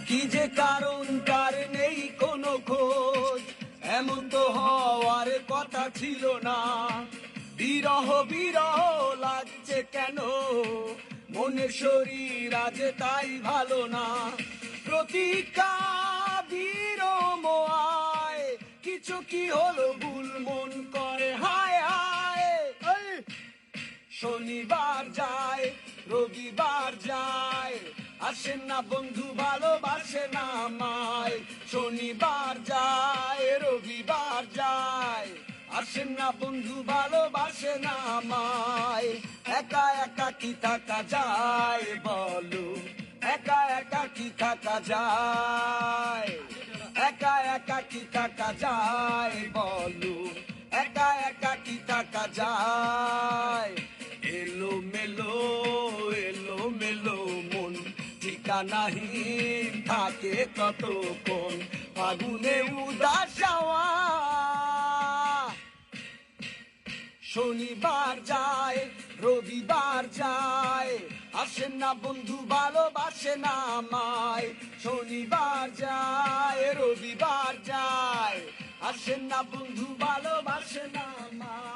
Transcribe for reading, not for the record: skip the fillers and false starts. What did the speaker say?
কি যে কারণ তার নেই কোনো খোঁজ, এমন তো হওয়ার কথা ছিল না। বিরহ বিরহ লাগছে কেন, মনের শরীর আজ তাই ভালো না। প্রতিজ্ঞা বিরময়, কিছু কি হলো ভুল মন করে হায় হায়। শনিবার যায় রবিবার যায়, আসেন না বন্ধু ভালোবাসে না আমায়। শনিবার যায় রবিবার যায়, আসেন না বন্ধু ভালোবাসে না আমায়। একা একা কি থাকা যায় বলো, একা একা কি থাকা যায়, একা একা কি থাকা যায় বলো, একা একা কি থাকা যায়। এলো মেলো মন, ঠিকানাহীন থাকে কতক্ষণ, ফাগুনে উদাস হাওয়া। শনিবার যায় রবিবার যায়, আসেন না বন্ধু ভালোবাসে না আমায়। শনিবার যায় রবিবার যায়, আসেন না বন্ধু ভালোবাসে না আমায়।